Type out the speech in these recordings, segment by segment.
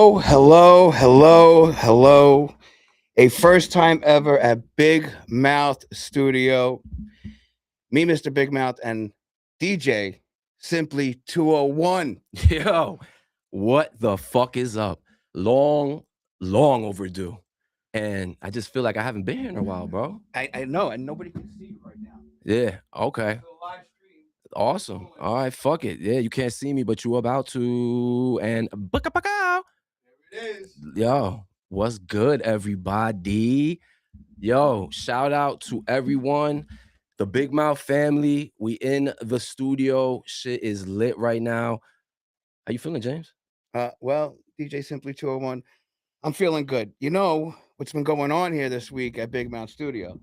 Hello. A first time ever at Big Mouth Studio. Me, Mr. Big Mouth, and DJ Simply 201. Yo, what the fuck is up? Long overdue. And I just feel like I haven't been here in a while, bro. I know, and nobody can see you right now. Yeah, okay. So live stream. Awesome. All right, fuck it. Yeah, you can't see me, but you about to. And There it is. yo, what's good, everybody? Yo, shout out to everyone. The Big Mouth family. We in the studio. Shit is lit right now. How you feeling, James? Well, DJ Simply 201. I'm feeling good. You know what's been going on here this week at Big Mouth Studio?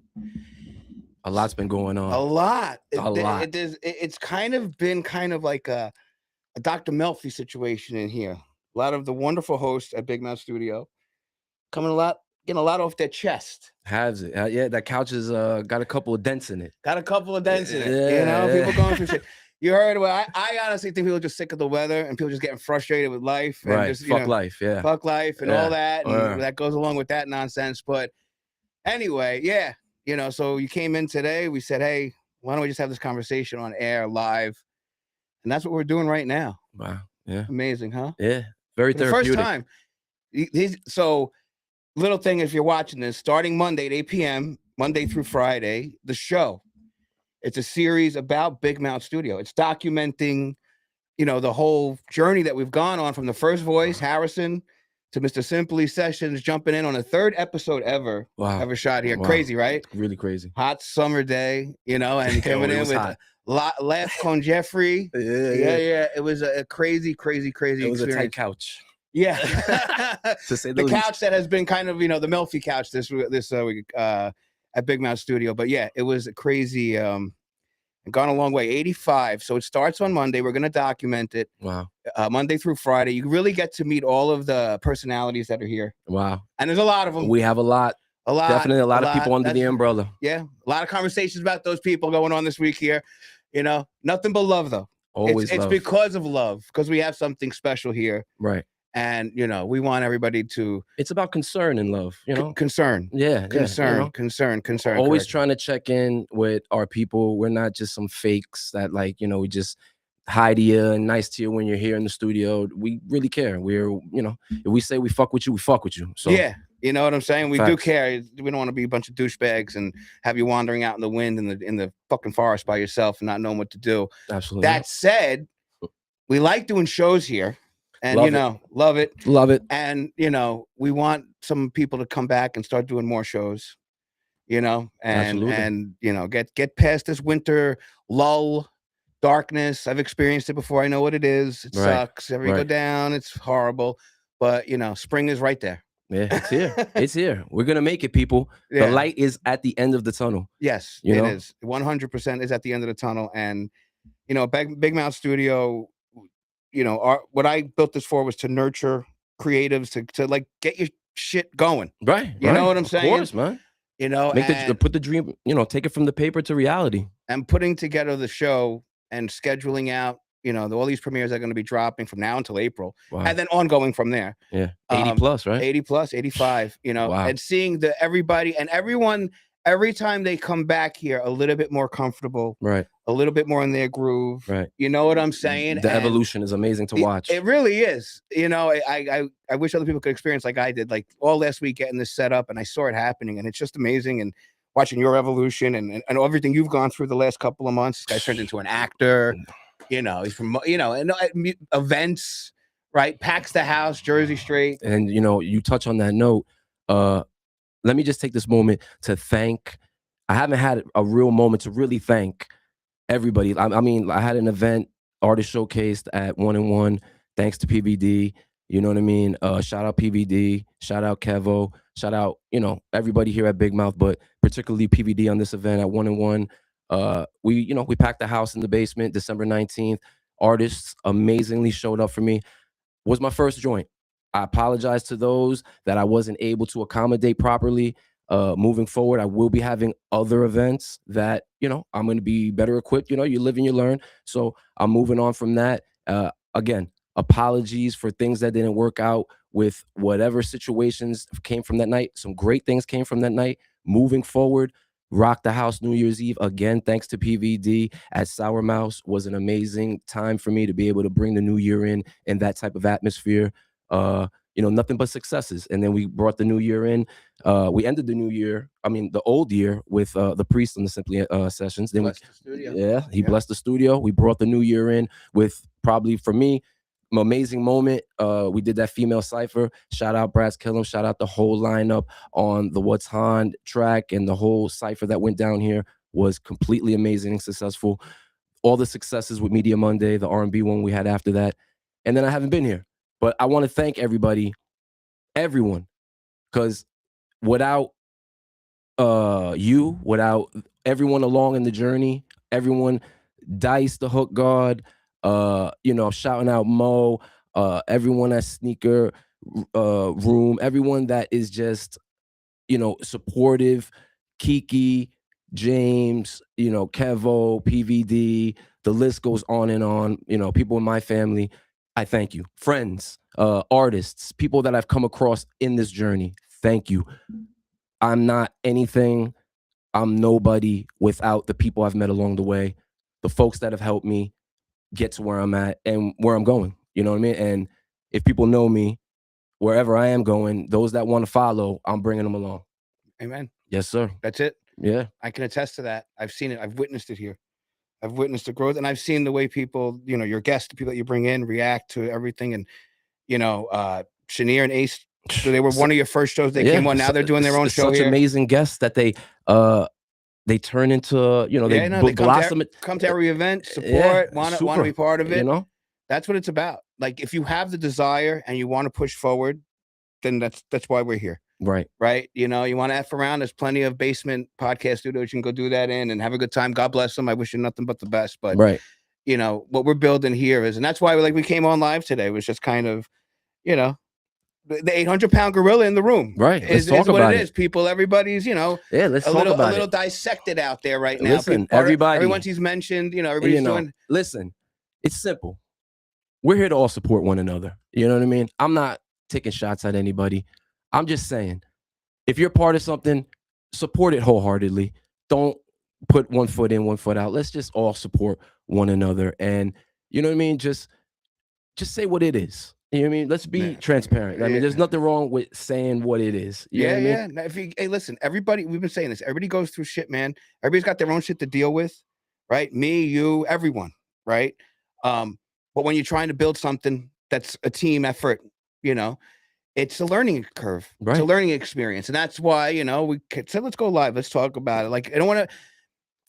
A lot's been going A on. lot. A lot. It's kind of been kind of like a Dr. Melfi situation in here. A lot of the wonderful hosts at Big Mouth Studio getting a lot off their chest. Has it? Yeah, that couch has got a couple of dents in it. Got a couple of dents in it. Yeah. People going through shit. You heard what I honestly think people are just sick of the weather and people just getting frustrated with life and Right. just Fuck life. Yeah. fuck life and Yeah. all that, and Yeah. that goes along with that nonsense. But anyway, yeah, so you came in today. We said, hey, why don't we just have this conversation on air live? And that's what we're doing right now. Wow. Yeah. Amazing, huh? Yeah. Very For the therapeutic. first time. So, little thing, if you're watching this, starting Monday at 8 p.m., Monday through Friday, the show. It's a series about Big Mouth Studio. It's documenting, the whole journey that we've gone on from the first voice, Harrison, to Mr. Simply Sessions, jumping in on a third episode ever shot here. Wow. Crazy, right? Really crazy. Hot summer day, and coming in with hot. Laugh con Jeffrey. Yeah. It was a crazy It was experience. a tight couch. Yeah. To say the least. couch that has been kind of, the Melfi couch this week at Big Mouth Studio. But yeah, it was a crazy, gone a long way. 85. So it starts on Monday. We're going to document it. Wow. Monday through Friday. You really get to meet all of the personalities that are here. Wow. And there's a lot of them. We have a lot. Definitely a lot of people under the umbrella. Yeah. A lot of conversations about those people going on this week here. Nothing but love, though. Always it's love. because of love, because we have something special here. Right. And, we want everybody to... It's about concern and love, Concern. Yeah. Concern. Always correct. trying to check in with our people. We're not just some fakes that we just hi to you and nice to you when you're here in the studio. We really care. We're, if we say we fuck with you, we fuck with you. So yeah, you know what I'm saying? We do Facts. care. We don't want to be a bunch of douchebags and have you wandering out in the wind in the fucking forest by yourself and not knowing what to do. Absolutely. That said, we like doing shows here. And Love it. love it. And we want some people to come back and start doing more shows. Absolutely. And get past this winter lull, darkness. I've experienced it before. I know what it is. It Right. sucks. Every go down, it's horrible. But spring is right there. Yeah, it's here. It's here. We're gonna make it, people. Yeah. The light is at the end of the tunnel. Yes, You it know? is. 100% is at the end of the tunnel. And Big Mouth Studio, what I built this for was to nurture creatives, to like get your shit going. Right. You know what I'm saying? Of course, man. And Put the dream, take it from the paper to reality. and putting together the show and scheduling out, all these premieres are going to be dropping from now until April, Wow. and then ongoing from there. Yeah. 80 plus, right? 80 plus, 85, Wow. and seeing everybody and everyone, every time they come back here a little bit more comfortable, Right. a little bit more in their groove. Right. You know what I'm saying? The And evolution is amazing to watch. It really is. I wish other people could experience like I did, like all last week getting this set up, and I saw it happening, and it's just amazing. And watching your evolution and everything you've gone through the last couple of months. This guy turned into an actor. He's from and events, right? Packs the house, Jersey Straight. And you touch on that note. Let me just take this moment to thank. I haven't had a real moment to really thank everybody. I mean, I had an event, artist showcased at 1&1. Thanks to PVD. You know what I mean? Shout out PVD. Shout out Kevo. Shout out, everybody here at Big Mouth, but particularly PVD on this event at 1&1. We packed the house in the basement December 19th. Artists amazingly showed up for me. Was my first joint. I apologize to those that I wasn't able to accommodate properly. Moving forward, I will be having other events that, I'm going to be better equipped. You live and you learn. So I'm moving on from that. Again, Apologies for things that didn't work out with whatever situations came from that night. Some great things came from that night. Moving forward, Rock the House New Year's Eve again, thanks to PVD at Sour Mouse, was an amazing time for me to be able to bring the new year in that type of atmosphere. Nothing but successes. And then we brought the new year in. We ended the new year, the old year with the Priest on the Simply sessions. Then Blessed the studio. he blessed the studio. We brought the new year in with, probably for me, an amazing moment. We did that female cipher. Shout out Brass Killam. Shout out the whole lineup on the What's Han track, and the whole cipher that went down here was completely amazing and successful. All the successes with Media Monday, the R&B one we had after that. And then I haven't been here. But I want to thank everyone, because without you, without everyone along in the journey, everyone, Dice, the Hook God, shouting out Mo, everyone at Sneaker Room, everyone that is just, supportive, Kiki, James, Kevo, PVD, the list goes on and on, people in my family. I thank you. Friends, artists, people that I've come across in this journey, thank you. I'm not anything, I'm nobody without the people I've met along the way, the folks that have helped me get to where I'm at and where I'm going. You know what I mean? And if people know me, wherever I am going, those that want to follow, I'm bringing them along. Amen. Yes, sir. That's it. Yeah. I can attest to that. I've seen it. I've witnessed it here. I've witnessed the growth, and I've seen the way people, your guests, the people that you bring in, react to everything. And, Chenier and Ace, so they were one of your first shows they came on. Now they're doing their own show Such here. Amazing guests that they turn into, they blossom. Come to every event, support, want to be part of it. That's what it's about. Like, if you have the desire and you want to push forward, then that's why we're here. Right. You want to F around. There's plenty of basement podcast studios you can go do that in and have a good time. God bless them. I wish you nothing but the best. But right. What we're building here is, and that's why we came on live today, was just kind of, the 800-pound gorilla in the room. Right. Is what it is. People, everybody's, let's talk about a little dissected out there right now. Listen, everyone he's mentioned, everybody's doing. Listen, it's simple. We're here to all support one another. You know what I mean? I'm not taking shots at anybody. I'm just saying, if you're part of something, support it wholeheartedly. Don't put one foot in, one foot out. Let's just all support one another. And you know what I mean? Just say what it is. You know what I mean? Let's be transparent. I mean, there's nothing wrong with saying what it is. You know what I mean? Now, hey, listen, everybody, we've been saying this. Everybody goes through shit, man. Everybody's got their own shit to deal with, right? Me, you, everyone, right? But when you're trying to build something that's a team effort, it's a learning curve. Right. It's a learning experience. And that's why, we said, let's go live. Let's talk about it. Like, I don't want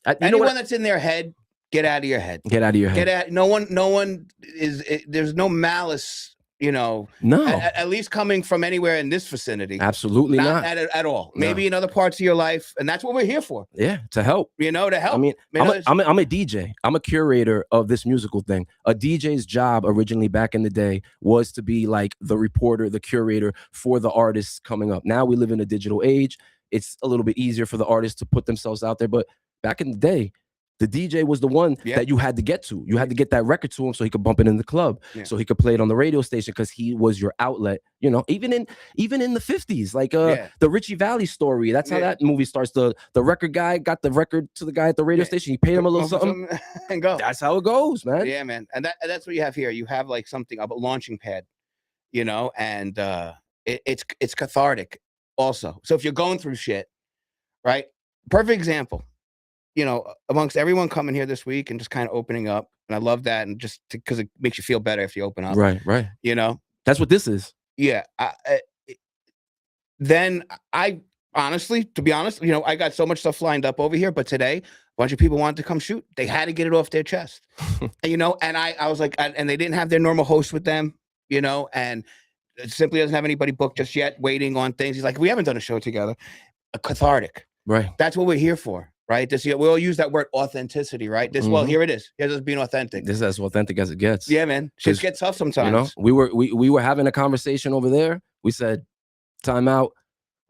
to, anyone that's in their head, get out of your head. Get out of your head. No one is, there's no malice, no, at least coming from anywhere in this vicinity. Absolutely not. At all. No. Maybe in other parts of your life. And that's what we're here for. Yeah. To help. To help. I mean, I'm a DJ. I'm a curator of this musical thing. A DJ's job originally back in the day was to be like the reporter, the curator for the artists coming up. Now we live in a digital age. It's a little bit easier for the artists to put themselves out there. But back in the day, the DJ was the one that you had to get to. You had to get that record to him so he could bump it in the club, so he could play it on the radio station, because he was your outlet. Even in the 50s, like the Richie Valens story. That's how that movie starts. The record guy got the record to the guy at the radio station. He paid him a little something and go. That's how it goes, man. Yeah, man. And that's what you have here. You have like something of a launching pad, and it's cathartic also. So if you're going through shit, right? Perfect example. Amongst everyone coming here this week and just kind of opening up. And I love that. And just because it makes you feel better if you open up. Right. That's what this is. Yeah. Then I honestly, to be honest, I got so much stuff lined up over here. But today, a bunch of people wanted to come shoot. They had to get it off their chest. And I was like, and they didn't have their normal host with them, and it simply doesn't have anybody booked just yet, waiting on things. He's like, we haven't done a show together. Cathartic. Right. That's what we're here for. Right. We all use that word authenticity, right? Well, here it is. Here's us being authentic. This is as authentic as it gets. Yeah, man. Shit gets tough sometimes. We were having a conversation over there. We said, time out.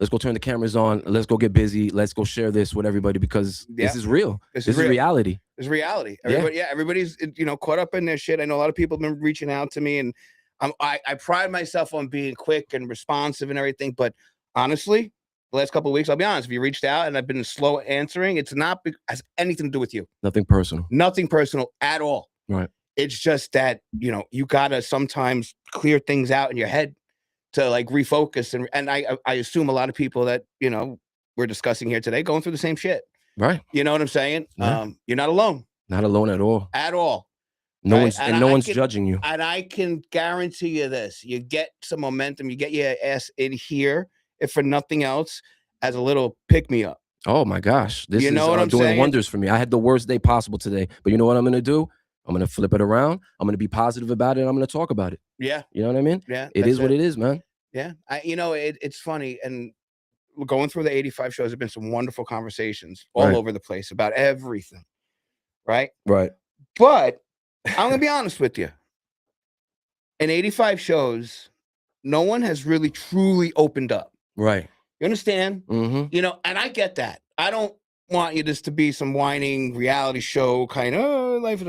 Let's go turn the cameras on. Let's go get busy. Let's go share this with everybody because this is real. This is real. reality. It's reality. Everybody's caught up in their shit. I know a lot of people have been reaching out to me, and I pride myself on being quick and responsive and everything. But honestly, the last couple of weeks, I'll be honest, if you reached out and I've been slow answering, it's not has anything to do with you. Nothing personal. Nothing personal at all. Right. It's just that, you gotta sometimes clear things out in your head to like refocus. And I assume a lot of people that, we're discussing here today going through the same shit. Right. You know what I'm saying? Yeah. You're not alone. Not alone at all. At all. No one's no one's judging you. And I can guarantee you this. You get some momentum, you get your ass in here, if for nothing else, as a little pick-me-up. Oh my gosh. This is what I'm doing saying? wonders for me. I had the worst day possible today. But you know what I'm gonna do? I'm gonna flip it around. I'm gonna be positive about it. And I'm gonna talk about it. Yeah. You know what I mean? Yeah. It is what it is, man. Yeah. It's funny. And going through the 85 shows, have been some wonderful conversations all over the place about everything. Right? Right. But I'm gonna be honest with you. In 85 shows, no one has really truly opened up. Right. You understand? Mm-hmm. And I get that. I don't want you just to be some whining reality show kind of life.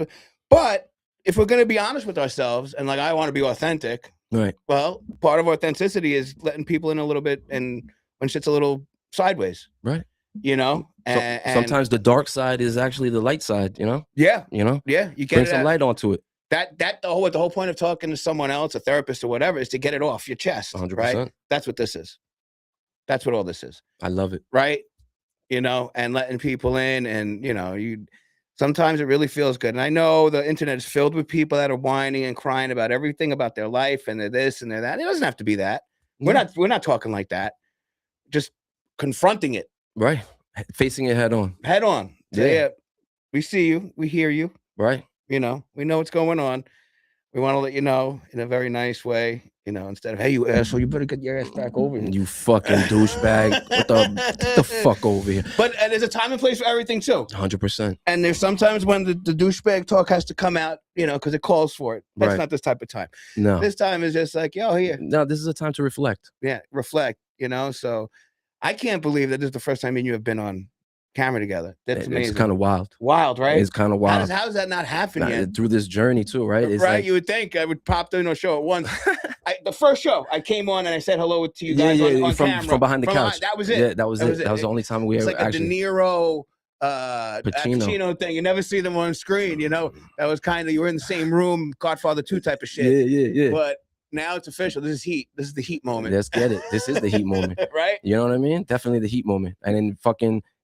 But if we're gonna be honest with ourselves, and like I want to be authentic, right? Well, part of authenticity is letting people in a little bit, and when shit's a little sideways, right? And sometimes the dark side is actually the light side. Yeah. Yeah. You get bring some light onto it. The whole point of talking to someone else, a therapist or whatever, is to get it off your chest. 100%. Right? That's what this is. That's what all this is. I love it. Right? And letting people in, and sometimes it really feels good. And I know the internet is filled with people that are whining and crying about everything about their life, and they're this and they're that. It doesn't have to be that. Yeah. We're not talking like that. Just confronting it. Right. Facing it head on. Head on. So, yeah. We see you. We hear you. Right. We know what's going on. We want to let you know in a very nice way, instead of, hey, you asshole, you better get your ass back over here. You fucking douchebag. Get the fuck over here. But there's a time and place for everything too. 100%. And there's sometimes when the douchebag talk has to come out, because it calls for it. That's not this type of time. No. This time is just like, here. No, this is a time to reflect. Yeah, reflect, So I can't believe that this is the first time me and you have been on camera together. That's amazing. It's kind of wild. Wild, right? It's kind of wild. How does that not happen yet? Through this journey too, right? It's right. You would think I would pop in a show at once. The first show I came on and I said hello to you guys on camera. From behind the couch. That was it. Yeah, that was it. That was the only time we ever like a De Niro Pacino thing. You never see them on screen, That was kind of, you were in the same room, Godfather 2 type of shit. Yeah. But now it's official. This is heat. This is the heat moment. Let's get it. This is the heat moment. Right? You know what I mean? Definitely the heat moment. And then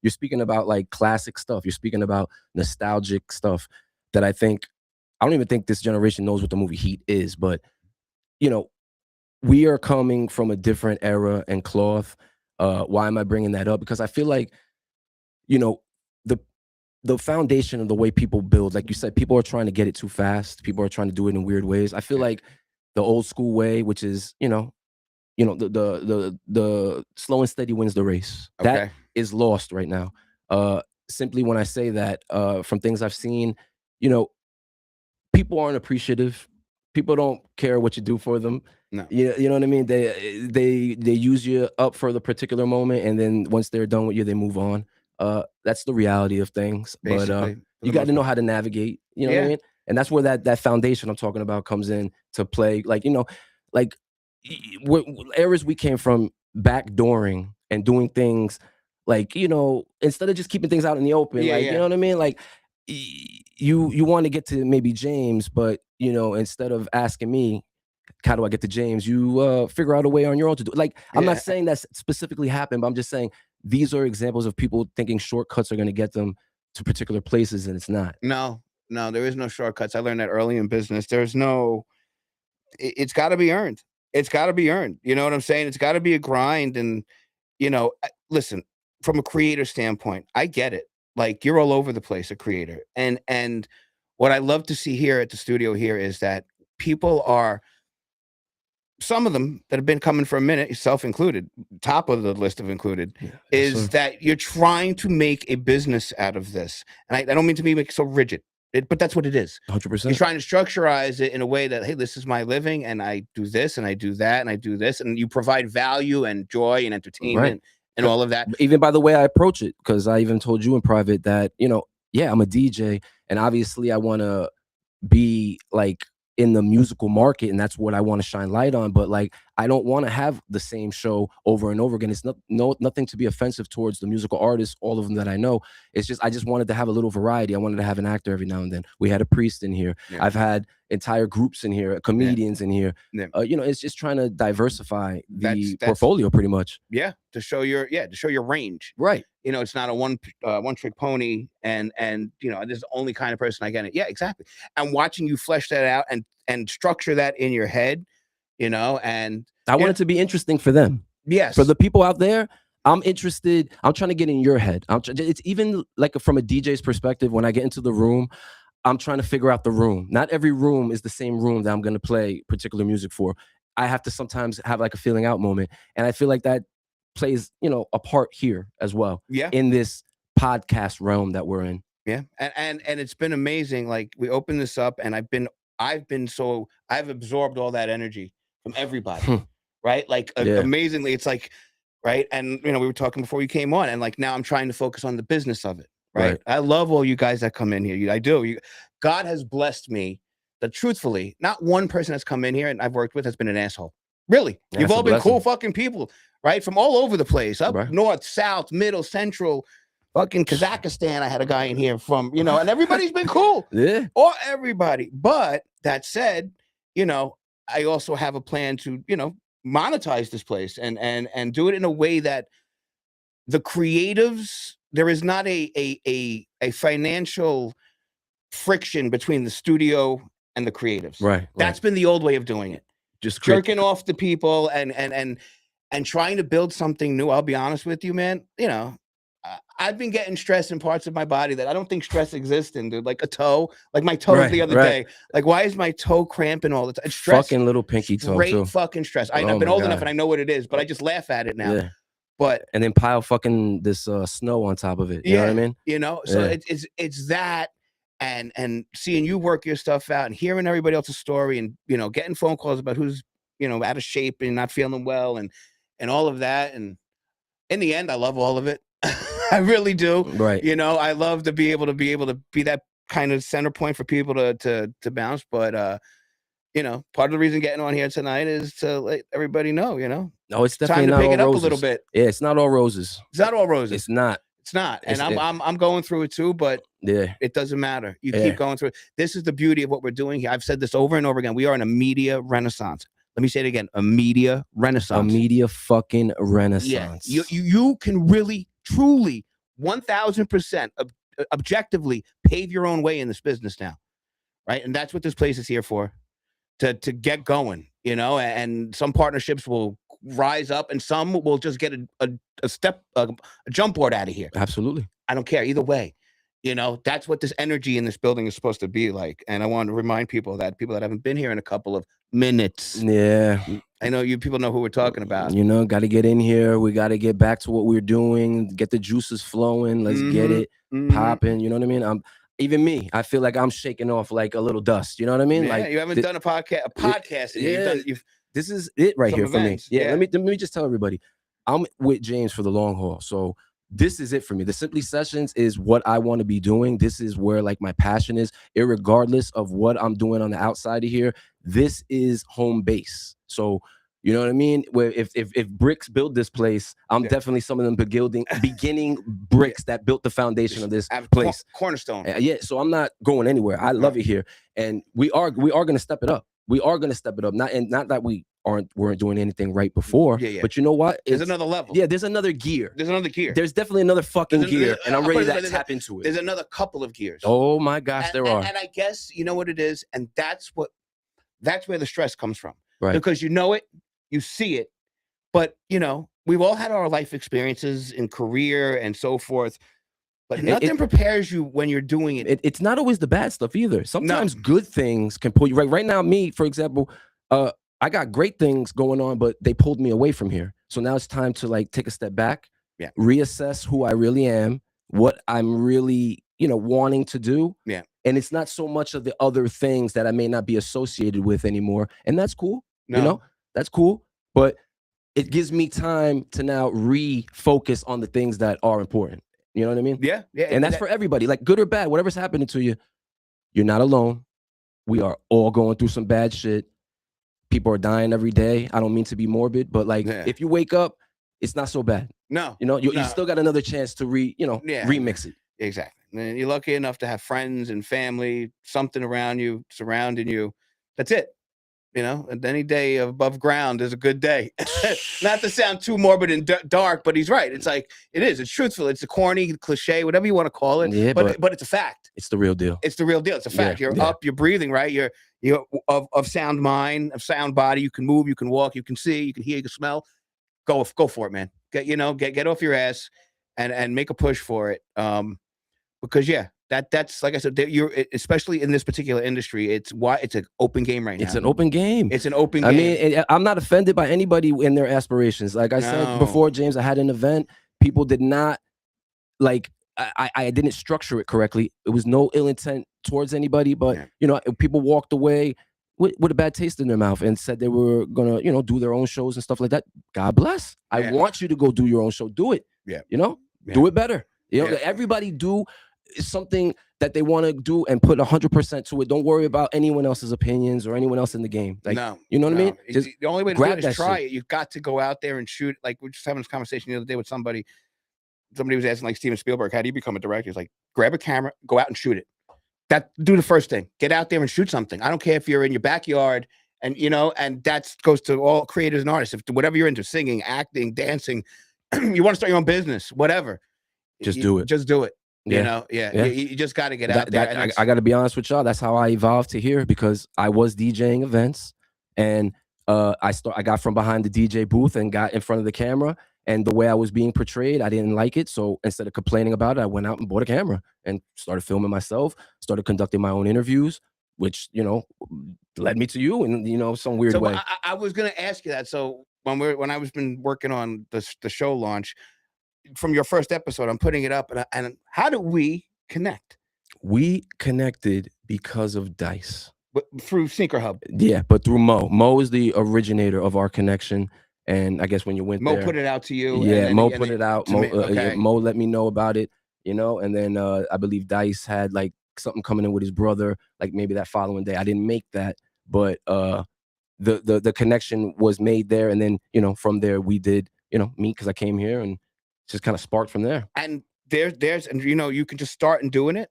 you're speaking about like classic stuff. You're speaking about nostalgic stuff that I don't even think this generation knows what the movie Heat is, but we are coming from a different era and cloth. Why am I bringing that up? Because I feel like, the foundation of the way people build, like you said, people are trying to get it too fast. People are trying to do it in weird ways. I feel like the old school way, which is, the slow and steady wins the race. Okay. That is lost right now. Simply when I say that, from things I've seen, people aren't appreciative. People don't care what you do for them. No. You know what I mean? They use you up for the particular moment, and then once they're done with you, they move on. That's the reality of things. Basically, but you got to know how to navigate. You know what I mean? And that's where that foundation I'm talking about comes in to play. Eras we came from, backdooring and doing things instead of just keeping things out in the open. You know what I mean? Like you want to get to maybe James, but instead of asking me, how do I get to James? You figure out a way on your own to do it. I'm not saying that specifically happened, but I'm just saying these are examples of people thinking shortcuts are going to get them to particular places, and it's not. No, there is no shortcuts. I learned that early in business. It's got to be earned. It's got to be earned. You know what I'm saying? It's got to be a grind. And, listen, from a creator standpoint, I get it. Like, you're all over the place, a creator. And what I love to see here at the studio here is that people are, some of them that have been coming for a minute, yourself included, top of the list of included, is that you're trying to make a business out of this. And I don't mean to be so rigid. But that's what it is. 100%. You're trying to structurize it in a way that, hey, this is my living, and I do this, and I do that, and I do this, and you provide value and joy and entertainment and all of that. Even by the way I approach it, because I even told you in private that, yeah, I'm a DJ, and obviously I want to be like in the musical market, and that's what I want to shine light on. But like, I don't want to have the same show over and over again. It's nothing to be offensive towards the musical artists, all of them that I know. It's just I just wanted to have a little variety. I wanted to have an actor every now and then. We had a priest in here. Yeah. I've had entire groups in here, comedians in here. Yeah. It's just trying to diversify the That's- portfolio pretty much. Yeah, to show your range. Right. It's not a one trick pony, and this is the only kind of person I get it. Yeah, exactly. And watching you flesh that out and structure that in your head, and I want it to be interesting for them. yes, For the people out there, I'm interested. I'm trying to get in your head. It's even like from a DJ's perspective. When I get into the room, I'm trying to figure out the room. Not every room is the same room that I'm going to play particular music for. I have to sometimes have like a feeling out moment. And I feel like that plays, a part here as well. Yeah. In this podcast realm that we're in. Yeah. And it's been amazing. Like, we opened this up, and I've absorbed all that energy from everybody. Right. Like, amazingly, it's like, right. And, we were talking before you came on, and like, now I'm trying to focus on the business of it. Right. I love all you guys that come in here. I do. God has blessed me that, truthfully, not one person that's come in here and I've worked with has been an asshole. Really. Yeah, You've that's all a been blessing. cool fucking people, right? From all over the place, up Right. north, south, middle, central, fucking Kazakhstan. I had a guy in here from, and everybody's been cool. Yeah. Or everybody. But that said, I also have a plan to, monetize this place and do it in a way that the creatives, there is not a financial friction between the studio and the creatives. Right. That's been the old way of doing it. Just Jerking off the people and trying to build something new. I'll be honest with you, man. I've been getting stress in parts of my body that I don't think stress exists in, dude. Like a toe, like my toe the other day. Like, why is my toe cramping all the time? It's stress. Fucking little pinky toe Straight too. fucking stress. I've Oh been my old enough God. and I know what it is, but I just laugh at it now. Yeah. But And then pile fucking this snow on top of it. You know what I mean? So Yeah. it's that, and seeing you work your stuff out and hearing everybody else's story, and getting phone calls about who's out of shape and not feeling well, and all of that. And in the end, I love all of it. I really do. Right. I love to be able to be that kind of center point for people to bounce. But part of the reason getting on here tonight is to let everybody know, No, it's definitely time to not pick all it up roses. a little bit. Yeah, it's not all roses. It's not all roses. It's not. It's not. And It's- I'm going through it too, but Yeah. it doesn't matter. You Yeah. keep going through it. This is the beauty of what we're doing here. I've said this over and over again. We are in a media renaissance. Let me say it again. A media A renaissance. media fucking Yeah. renaissance. You can really, truly, 1000% objectively pave your own way in this business now. Right. And that's what this place is here for, to get going, and some partnerships will rise up, and some will just get a jump board out of here. Absolutely. I don't care either way. That's what this energy in this building is supposed to be like. And I want to remind people that haven't been here in a couple of minutes. Yeah. I know you people know who we're talking about. Got to get in here. We got to get back to what we're doing, get the juices flowing. Let's get it popping. You know what I mean? Even me, I feel like I'm shaking off like a little dust. You know what I mean? Yeah, like you haven't done a podcast. This is it right Some here for me. events, Yeah, yeah. let me just tell everybody, I'm with James for the long haul. So this is it for me. The Simply Sessions is what I want to be doing. This is where like my passion is, irregardless of what I'm doing on the outside of here. This is home base. So you know what I mean? Where if bricks build this place, I'm definitely some of them beginning bricks that built the foundation of this place. Cornerstone. Yeah. So I'm not going anywhere. I love it here, and we are going to step it up. We are going to step it up. Not that we weren't doing anything right before. Yeah. But you know what? There's another level. Yeah. There's another gear. There's another gear. There's definitely another fucking gear, and I'm I'll ready put it to this tap into it. There's another couple of gears. Oh my gosh, there are. And I guess you know what it is, and that's where the stress comes from. Right. Because you see it, but we've all had our life experiences in career and so forth, but nothing prepares you when you're doing it. It's not always the bad stuff either. Sometimes good things can pull you right now. Me, for example, I got great things going on, but they pulled me away from here. So now it's time to like take a step back, reassess who I really am, what I'm really, wanting to do, and it's not so much of the other things that I may not be associated with anymore, and that's cool. No. You know, that's cool. But it gives me time to now refocus on the things that are important. You know what I mean? Yeah, yeah. And that's for everybody, like good or bad, whatever's happening to you, you're not alone. We are all going through some bad shit. People are dying every day. I don't mean to be morbid, but like if you wake up, it's not so bad. No. You know, you still got another chance to remix it. Exactly. And you're lucky enough to have friends and family, something around you, surrounding you. That's it. You know, and any day above ground is a good day. Not to sound too morbid and dark, but he's right. It's like, it is. It's truthful. It's a corny cliche, whatever you want to call it. Yeah, but it's a fact. It's the real deal. It's the real deal. It's a fact. You're up, you're breathing, right? You're of sound mind, of sound body. You can move, you can walk, you can see, you can hear, you can smell. Go for it, man. Get off your ass and make a push for it. Because that's like I said, you're especially in this particular industry. It's an open game right now. It's an open game. It's an open game. I mean, I'm not offended by anybody in their aspirations. Like I said before, James, I had an event. People did not like. I didn't structure it correctly. It was no ill intent towards anybody, but people walked away with a bad taste in their mouth and said they were gonna, do their own shows and stuff like that. God bless. I want you to go do your own show. Do it. Yeah. Do it better. Everybody do something that they want to do and put 100% to it. Don't worry about anyone else's opinions or anyone else in the game. Like, you know what I mean? Just the only way to do it is try it. You've got to go out there and shoot. Like we were just having this conversation the other day with somebody. Somebody was asking, like, Steven Spielberg, how do you become a director? He's like, grab a camera, go out and shoot it. Do the first thing. Get out there and shoot something. I don't care if you're in your backyard and that goes to all creators and artists. If whatever you're into, singing, acting, dancing, you want to start your own business, whatever. Just do it. Just do it. You just got to get out there. I got to be honest with y'all. That's how I evolved to here, because I was DJing events, and I got from behind the DJ booth and got in front of the camera. And the way I was being portrayed, I didn't like it. So instead of complaining about it, I went out and bought a camera and started filming myself. Started conducting my own interviews, which led me to you in some weird way. I was going to ask you that. So when I was been working on the show launch. From your first episode, I'm putting it up, and how do we connect? We connected because of Dice. But through Sneaker Hub. Yeah, but through Mo. Mo is the originator of our connection, and I guess when you went Mo there, put it out to you. Yeah, Mo put it out. Mo let me know about it, and then I believe Dice had like something coming in with his brother, like maybe that following day. I didn't make that, but the connection was made there, and then from there we did meet, because I came here and just kind of sparked from there. And there's you can just start in doing it.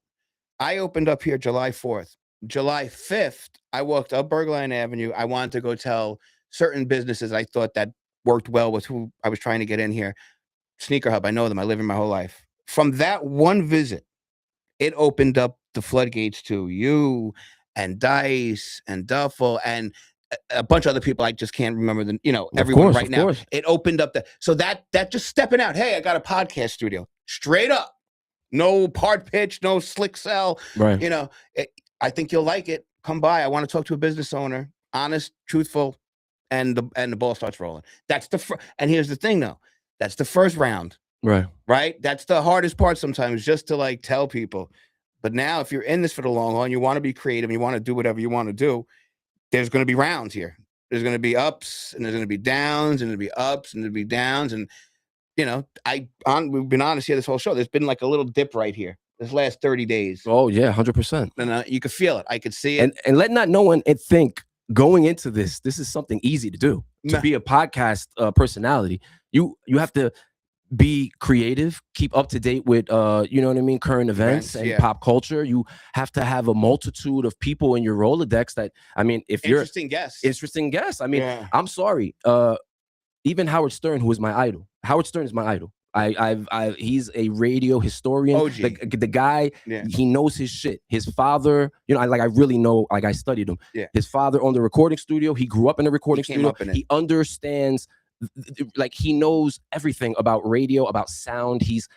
I opened up here July 4th. July 5th, I walked up Bergline Avenue. I wanted to go tell certain businesses I thought that worked well with who I was trying to get in here. Sneaker Hub, I know them. I live in my whole life. From that one visit, it opened up the floodgates to you and Dice and Duffel and a bunch of other people. I just can't remember everyone right now. It opened up so that just stepping out. Hey, I got a podcast studio. Straight up. No part pitch, no slick sell. Right. I think you'll like it. Come by. I want to talk to a business owner, honest, truthful, and the ball starts rolling. That's and here's the thing though. That's the first round. Right. That's the hardest part sometimes, just to like tell people. But now if you're in this for the long haul and you want to be creative and you want to do whatever you want to do, there's going to be rounds here. There's going to be ups and there's going to be downs and there'll be ups and there'll be downs. And, we've been honest here this whole show. There's been like a little dip right here this last 30 days. Oh, yeah, 100%. And you could feel it. I could see it. And let not no one think going into this is something easy to do. To be a podcast personality, you have to be creative, keep up to date with current events and pop culture. You have to have a multitude of people in your Rolodex that, if you're interesting guests. I'm sorry. Even Howard Stern, who is my idol. Howard Stern is my idol. He's a radio historian. OG. The guy, he knows his shit. His father, I really know, I studied him. Yeah. His father owned a recording studio. He grew up in a recording studio. He understands, he knows everything about radio, about sound. He's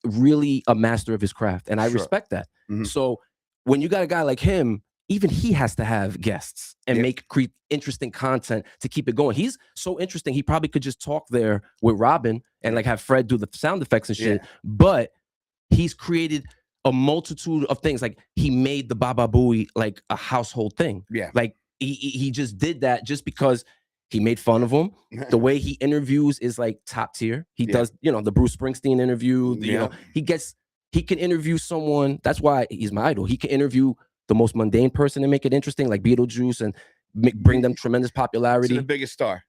really a master of his craft, and I respect that. Mm-hmm. So when you got a guy like him, even he has to have guests and make interesting content to keep it going. He's so interesting. He probably could just talk there with Robin and have Fred do the sound effects and shit. But he's created a multitude of things. Like he made the Baba Booey like a household thing. Yeah. Like he just did that just because he made fun of him. The way he interviews is like top tier. He does, you know, the Bruce Springsteen interview. You know, he can interview someone. That's why he's my idol. He can interview the most mundane person and make it interesting, like Beetlejuice, and bring them tremendous popularity to the biggest star.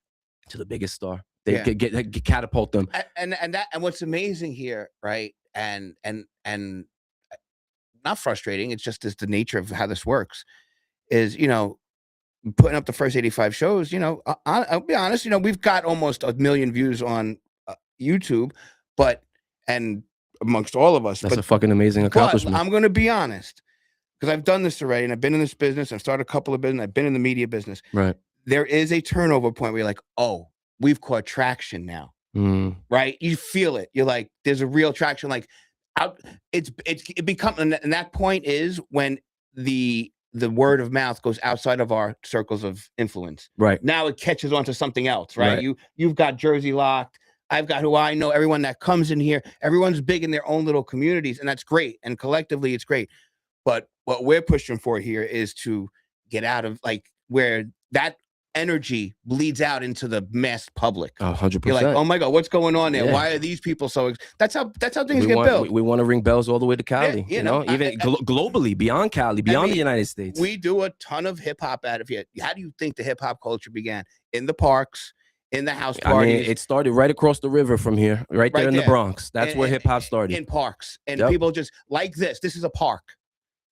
To the biggest star. They could get catapult them. And what's amazing here, right? And not frustrating. It's just the nature of how this works. Is, you know, putting up the first 85 shows. You know, I'll be honest. You know, we've got almost 1 million views on YouTube, and amongst all of us, that's a fucking amazing accomplishment. I'm going to be honest, because I've done this already, and I've been in this business. I've started a couple of businesses. I've been in the media business. Right. There is a turnover point where you're like, oh, we've caught traction now. Right. You feel it. You're like, there's a real traction. Like, it becomes, and that point is when the word of mouth goes outside of our circles of influence. Right. Now it catches on to something else. Right. You've got Jersey Locked. I've got who I know. Everyone that comes in here, everyone's big in their own little communities, and that's great. And collectively, it's great. But what we're pushing for here is to get out of like where that energy bleeds out into the mass public. 100%. You're like, oh my God, what's going on there? Yeah. Why are these people so? That's how things get built. We want to ring bells all the way to Cali. Yeah, you know, even globally, beyond Cali, beyond the United States. We do a ton of hip hop out of here. How do you think the hip hop culture began? In the parks, in the house parties. I mean, it started right across the river from here, right there in the Bronx. That's where hip hop started. In parks, and people just like this. This is a park.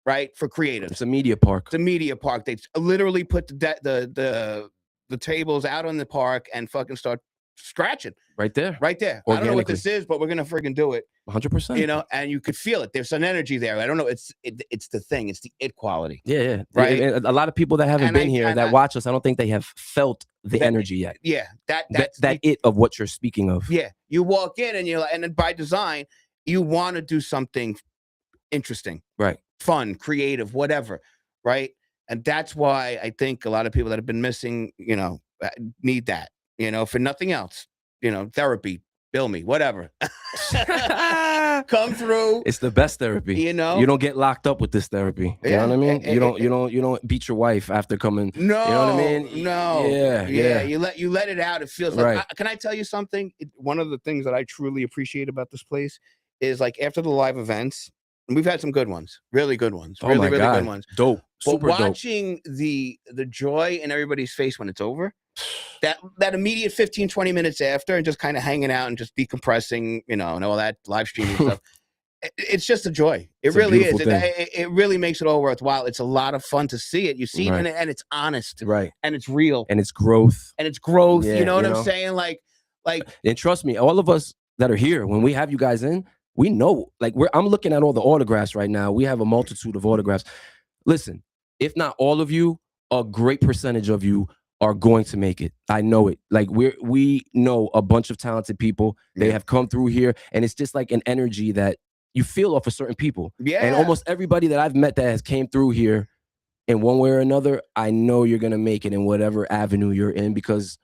Right, for creatives. It's a media park. It's a media park. They literally put the tables out on the park and fucking start scratching. Right there. I don't know what this is, but we're gonna freaking do it. 100%. You know, and you could feel it. There's an energy there. I don't know. It's the thing. It's the it quality. Yeah. Right. A lot of people that haven't been here that watch us, I don't think they have felt the energy yet. Yeah. That it of what you're speaking of. Yeah. You walk in and you're like, and then by design, you want to do something interesting. Right. Fun, creative, whatever, right? And that's why I think a lot of people that have been missing, you know, need that, you know, for nothing else, you know, therapy, bill me, whatever. Come through. It's the best therapy. You know, you don't get locked up with this therapy. You know what I mean? You don't beat your wife after coming. No, you know what I mean? No. Yeah. You let it out. It feels like. Can I tell you something? One of the things that I truly appreciate about this place is like after the live events. And we've had some good ones, really good ones, really good ones. Dope, super dope. But watching the joy in everybody's face when it's over, that immediate 15, 20 minutes after, and just kind of hanging out and just decompressing, you know, and all that live streaming stuff, it's just a joy. It really is. It really makes it all worthwhile. It's a lot of fun to see it. You see it, and it's honest, right? And it's real, and it's growth, Yeah, you know what I'm saying? Like, and trust me, all of us that are here, when we have you guys in. We know, like I'm looking at all the autographs right now. We have a multitude of autographs. Listen, if not all of you, a great percentage of you are going to make it. I know it. Like we know a bunch of talented people. They have come through here, and it's just like an energy that you feel off of certain people. Yeah. And almost everybody that I've met that has came through here in one way or another, I know you're gonna make it in whatever avenue you're in, because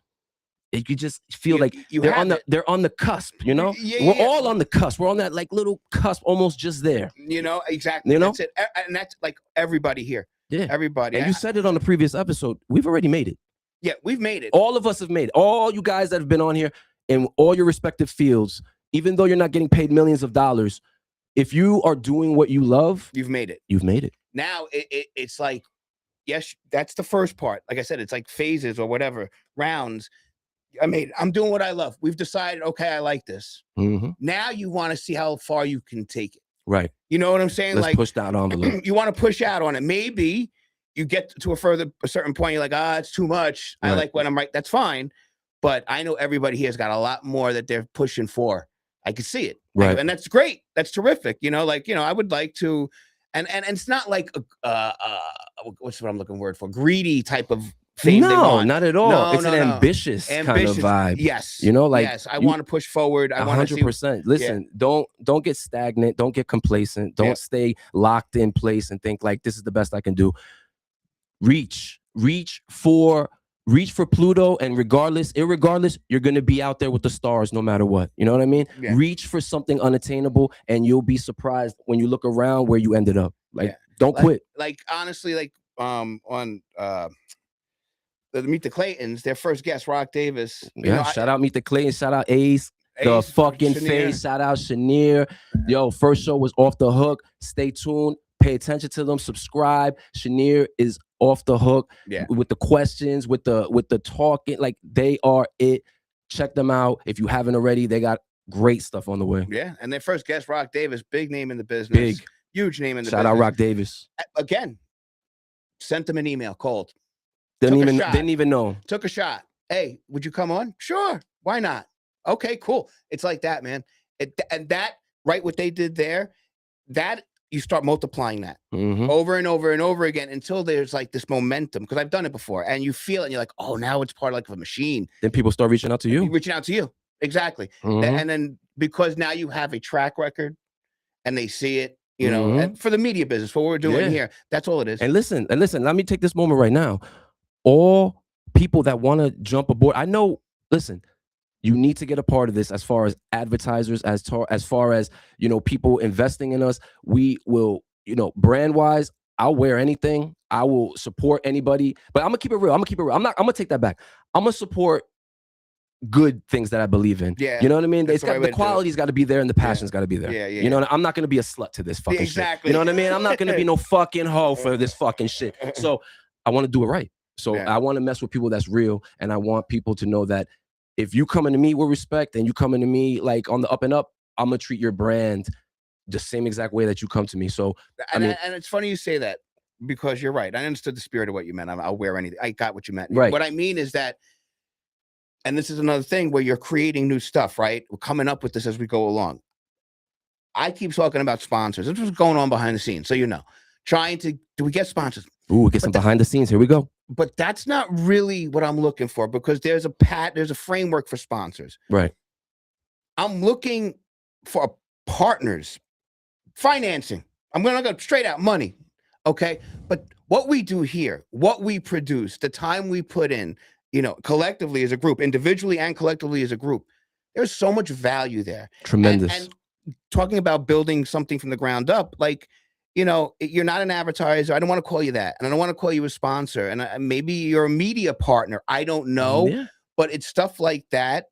you just feel like they're on the cusp, you know? We're all on the cusp. We're on that like little cusp, almost just there. You know, exactly. You know? That's it. And that's like everybody here. Yeah. Everybody. And you said it on the previous episode. We've already made it. Yeah, we've made it. All of us have made it. All you guys that have been on here in all your respective fields, even though you're not getting paid millions of dollars, if you are doing what you love, you've made it. You've made it. Now it's like, yes, that's the first part. Like I said, it's like phases or whatever, rounds. I'm doing what I love. We've decided, okay, I like this. Now you want to see how far you can take it. Right. You know what I'm saying? Let's like push that envelope. You want to push out on it. Maybe you get to a certain point. You're like, it's too much. I like when I'm right. That's fine. But I know everybody here has got a lot more that they're pushing for. I can see it. Right. And that's great. That's terrific. You know, like, you know, I would like to, and it's not like, what's what I'm looking for? Greedy type of fame. No, not at all. No, it's an ambitious kind of vibe. Yes. You know, like, yes, I want to push forward. I want to 100%. Listen, don't get stagnant. Don't get complacent. Don't stay locked in place and think like this is the best I can do. Reach for reach for Pluto, and irregardless, you're gonna be out there with the stars no matter what. You know what I mean? Yeah. Reach for something unattainable, and you'll be surprised when you look around where you ended up. Like, Yeah. don't quit. Like honestly, like on the Meet the Claytons, their first guest, Rock Davis. Yeah, shout out Meet the Claytons, shout out Ace, the Ace, fucking Chenier. face, shout out Chenier. Yo, first show was Off the Hook. Stay tuned, pay attention to them, subscribe. Chenier is off the hook. Yeah. With the questions, with the talking, like they are it. Check them out if you haven't already. They got great stuff on the way. Yeah, and their first guest, Rock Davis, big name in the business, Big. huge name in the Shout business. out Rock Davis. Again, sent them an email, cold. Didn't Took a shot. even know. Took a shot. Hey, would you come on? Sure. Why not? Okay, cool. It's like that, man. And that, right, what they did there, that you start multiplying that over and over and over again until there's like this momentum. Because I've done it before, and you feel it, and you're like, oh, now it's part of like a machine. Then people start reaching out to you. Reaching out to you. Exactly. And then because now you have a track record and they see it, you know, and for the media business, what we're doing here, that's all it is. And listen, let me take this moment right now. All people that want to jump aboard, I know, listen, you need to get a part of this as far as advertisers, as far as, you know, people investing in us. We will, you know, brand wise, I'll wear anything. I will support anybody, but I'm gonna keep it real. I'm gonna take that back. I'm gonna support good things that I believe in. Yeah. You know what I mean? That's The quality's got to be there and the passion's got to be there. Yeah, yeah. You know, I'm not going to be a slut to this fucking shit. You know what I mean? I'm not going to be no fucking hoe for this fucking shit. So I want to do it right. So I want to mess with people that's real. And I want people to know that if you coming to me with respect and you coming to me like on the up and up, I'm going to treat your brand the same exact way that you come to me. So, and it's funny you say that because you're right. I understood the spirit of what you meant. I'll wear anything. I got what you meant. Right. What I mean is that, and this is another thing where you're creating new stuff, right? We're coming up with this as we go along. I keep talking about sponsors. This was going on behind the scenes. So, you know, do we get sponsors? Ooh, get some behind the scenes. Here we go. But that's not really what I'm looking for because there's a framework for sponsors. Right. I'm looking for partners, financing. I'm going to go straight out money. Okay. But what we do here, what we produce, the time we put in, you know, collectively as a group, individually and collectively as a group, there's so much value there. Tremendous. And talking about building something from the ground up, like, you know, you're not an advertiser. I don't want to call you that. And I don't want to call you a sponsor. And maybe you're a media partner. I don't know. Yeah. But it's stuff like that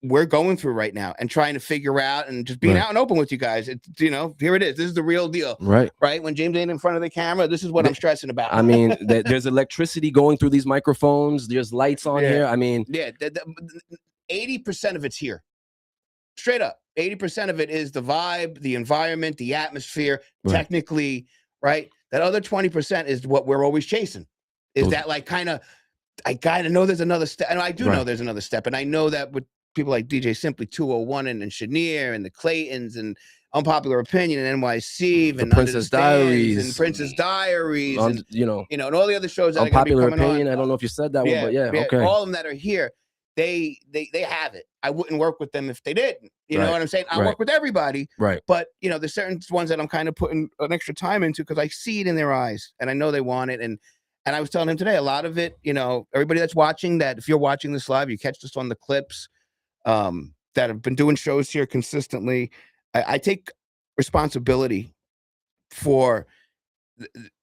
we're going through right now and trying to figure out and just being out and open with you guys. It's, you know, here it is. This is the real deal. Right. Right. When James ain't in front of the camera, this is what I'm stressing about. I mean, there's electricity going through these microphones. There's lights on here. I mean, 80% of it's here. Straight up. 80% of it is the vibe, the environment, the atmosphere, technically, right? That other 20% is what we're always chasing. Is that like kind of, I kind of know there's another step. And I do know there's another step. And I know that with people like DJ Simply 201 and Chenier and the Claytons and Unpopular Opinion and NYC and Princess Diaries and Princess Diaries and you know and all the other shows that Unpopular are going to be coming Opinion. on. I don't know if you said that one, but okay. All of them that are here, they have it. I wouldn't work with them if they didn't. You know what I'm saying? I work with everybody. Right. But you know, there's certain ones that I'm kind of putting an extra time into because I see it in their eyes and I know they want it. And I was telling him today, a lot of it, you know, everybody that's watching that, if you're watching this live, you catch this on the clips that have been doing shows here consistently. I take responsibility for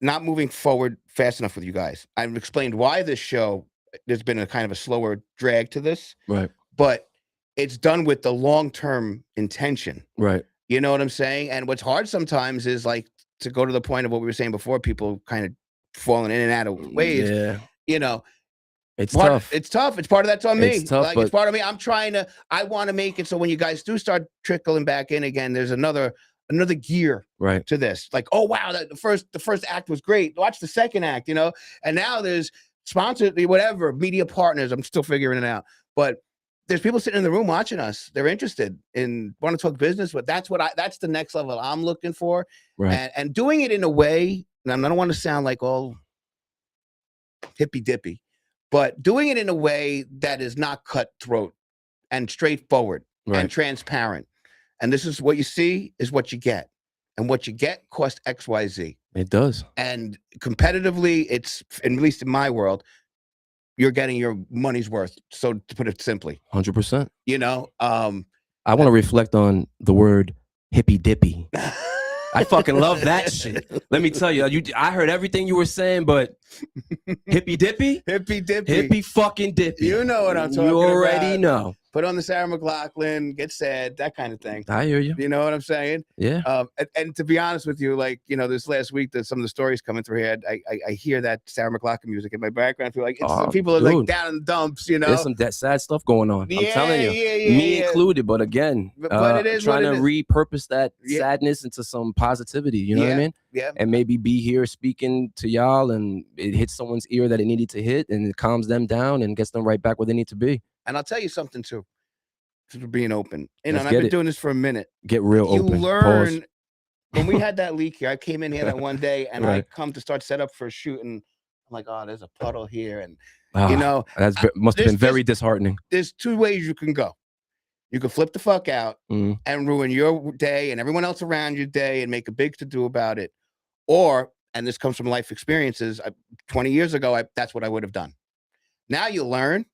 not moving forward fast enough with you guys. I've explained why this show, there's been a kind of a slower drag to this. Right. But it's done with the long-term intention. Right. You know what I'm saying? And what's hard sometimes is like to go to the point of what we were saying before, people kind of falling in and out of waves. Yeah. You know, it's tough. It's tough. It's part of that's on me. It's tough, like it's part of me. I want to make it so when you guys do start trickling back in again, there's another gear to this. Like, oh wow, the first act was great. Watch the second act, you know. And now there's sponsored whatever media partners. I'm still figuring it out, but there's people sitting in the room watching us. They're interested in want to talk business, but that's the next level I'm looking for. Right. And doing it in a way, and I don't want to sound like all hippy dippy, but doing it in a way that is not cutthroat and straightforward and transparent. And this is what you see is what you get. And what you get costs XYZ. It does. And competitively, it's, at least in my world, you're getting your money's worth. So to put it simply, 100%. you know, I want to reflect on the word hippy dippy. I fucking love that shit. Let me tell you, I heard everything you were saying, but hippy dippy, hippy dippy, hippy fucking dippy. You know what I'm talking You already about. know. Put on the Sarah McLachlan, get sad, that kind of thing. I hear you. You know what I'm saying? Yeah. And to be honest with you, like, you know, this last week, that some of the stories coming through here, I hear that Sarah McLachlan music in my background. I feel like it's people are like down in the dumps, you know. There's some that sad stuff going on. I'm telling you, me included. But again, but it is trying to is. repurpose that sadness into some positivity. You know what I mean? Yeah. And maybe be here speaking to y'all, and it hits someone's ear that it needed to hit, and it calms them down and gets them right back where they need to be. And I'll tell you something too. For being open, you know, Let's and I've been doing this for a minute. Get real open. You learn. When we had that leak here, I came in here that one day, and I come to start set up for a shoot, and I'm like, oh, there's a puddle here, and you know, must have been very disheartening. There's two ways you can go. You can flip the fuck out and ruin your day and everyone else around your day and make a big to-do about it. Or, and this comes from life experiences, 20 years ago, that's what I would have done. Now you learn.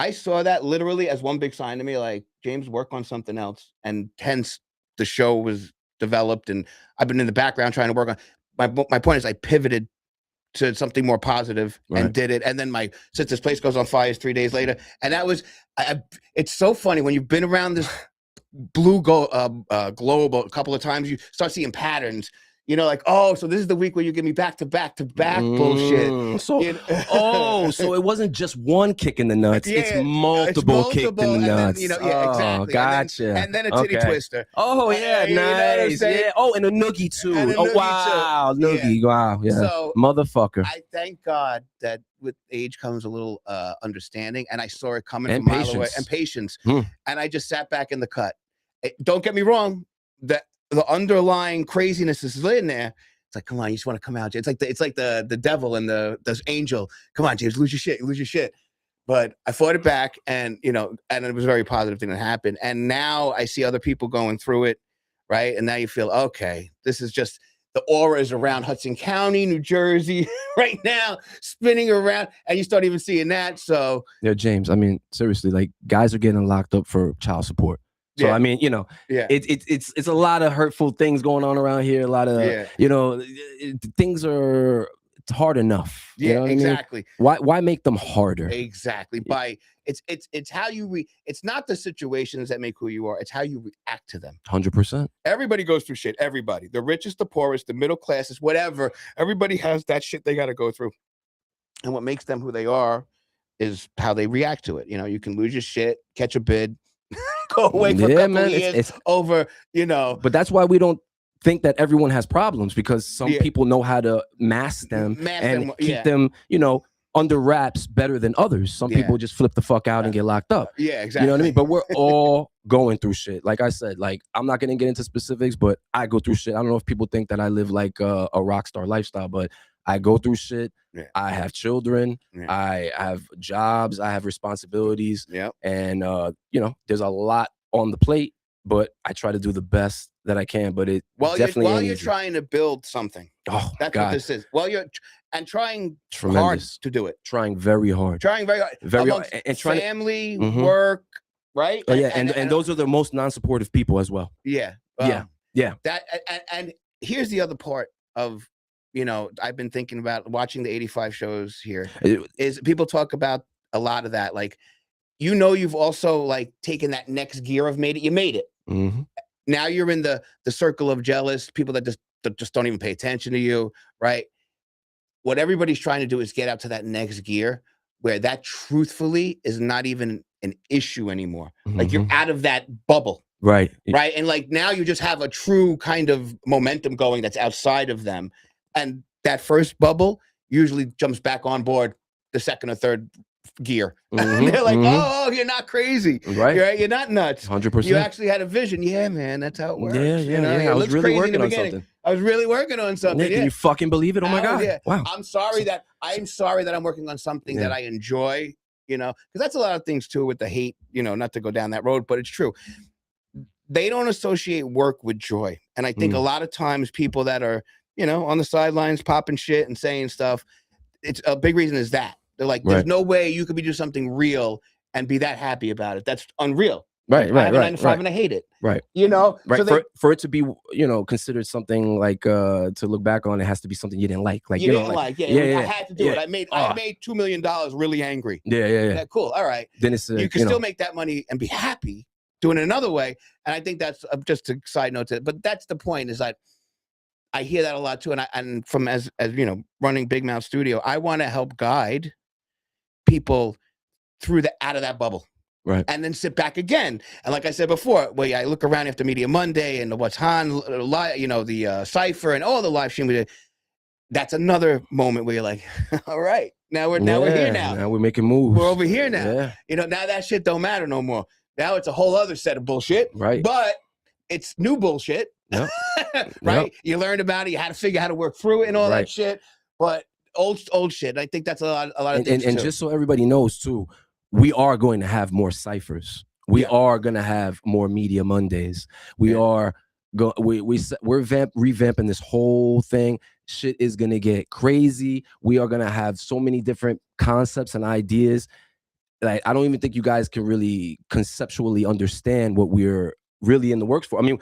I saw that literally as one big sign to me, like, James, work on something else. And hence the show was developed, and I've been in the background trying to work on. My point is, I pivoted to something more positive and did it. And then since this place goes on fire 3 days later, and that was, it's so funny when you've been around this blue globe a couple of times, you start seeing patterns. You know, like, oh, so this is the week where you give me back to back bullshit. So, you know? So it wasn't just one kick in the nuts; it's multiple kicks in the nuts. Then, you know, exactly. Gotcha. And then a titty twister. Oh yeah, nice. Yeah. Oh, and a noogie too. Oh wow, noogie. Wow. Yeah. So, motherfucker. I thank God that with age comes a little understanding, and I saw it coming from a mile away, and patience. And I just sat back in the cut. Don't get me wrong. The underlying craziness is in there. It's like, come on, you just want to come out. It's like the devil and the angel. Come on, James, lose your shit. But I fought it back, and you know, and it was a very positive thing that happened. And now I see other people going through it, right? And now you feel, okay, this is just the aura is around Hudson County, New Jersey, right now, spinning around, and you start even seeing that. So yeah, James, I mean, seriously, like, guys are getting locked up for child support. So I mean, you know, it's a lot of hurtful things going on around here. A lot of you know, things are hard enough. You know what exactly. I mean? Why make them harder? Exactly. It's how you it's not the situations that make who you are. It's how you react to them. 100%. Everybody goes through shit. Everybody, the richest, the poorest, the middle classes, whatever. Everybody has that shit they got to go through. And what makes them who they are is how they react to it. You know, you can lose your shit, catch a bid. Go away for a couple of years it's over, you know. But that's why we don't think that everyone has problems, because some people know how to mask them and keep them, you know, under wraps better than others. Some people just flip the fuck out and get locked up. Yeah, exactly. You know what I mean? But we're all going through shit. Like I said, like, I'm not going to get into specifics, but I go through shit. I don't know if people think that I live like a rock star lifestyle, but I go through shit. I have children. I have jobs. I have responsibilities. And, you know, there's a lot on the plate, but I try to do the best that I can. But it definitely while you're trying to build something. Oh, that's God. what this is. While you're trying Tremendous. hard to do it. Trying very hard. Trying very hard. Very hard. And trying family, work, right? Oh, yeah. And those are the most non-supportive people as well. Yeah. Yeah. That and here's the other part of, you know, I've been thinking about watching the 85 shows here, is people talk about a lot of that. Like, you know, you've also like taken that next gear of you made it. Now you're in the circle of jealous people that just don't even pay attention to you, right? What everybody's trying to do is get out to that next gear where that truthfully is not even an issue anymore. Like, you're out of that bubble. Right. And like, now you just have a true kind of momentum going that's outside of them. And that first bubble usually jumps back on board the second or third gear. They're like, oh, you're not crazy. Right. You're not nuts. 100%. You actually had a vision. Yeah, man, that's how it works. Yeah. I was really working on something. I was really working on something. Can you fucking believe it? Oh my God. Yeah. Wow. I'm sorry that I'm working on something that I enjoy, you know, because that's a lot of things too with the hate, you know, not to go down that road, but it's true. They don't associate work with joy. And I think a lot of times people that are, you know, on the sidelines popping shit and saying stuff, it's a big reason is that They're like, Right. there's no way you could be doing something real and be that happy about it. That's unreal. Right, I right, have a 9 right, to 5 right, and I hate it. right, You know, right. so they, For it to be, considered something like to look back on, it has to be something you didn't like. Like you you know, didn't like like, yeah, I yeah, had to do yeah. it. I Ah. made $2 million really angry. Yeah, yeah, yeah. Yeah, cool. All right. Then it's You can still make that money and be happy doing it another way. And I think that's just a side note to it. But that's the point, is that I hear that a lot too. And from as you know, running Big Mouth Studio, I want to help guide people through out of that bubble. right. And then sit back again. And like I said before, I look around after Media Monday and the What's On, the Cypher and all the live stream we did. That's another moment where you're like, all right, now we're here now. Now we're making moves. We're over here now. Yeah. Now that shit don't matter no more. Now it's a whole other set of bullshit. Right. But it's new bullshit. Yep. Right? Yep. You learned about it, you had to figure out how to work through it and all Right. that shit. But old shit. I think that's a lot of things. And too. just so everybody knows too, we are going to have more ciphers. We are going to have more Media Mondays. We are we're revamping this whole thing. Shit is going to get crazy. We are going to have so many different concepts and ideas. Like, I don't even think you guys can really conceptually understand what we're really in the works for. I mean,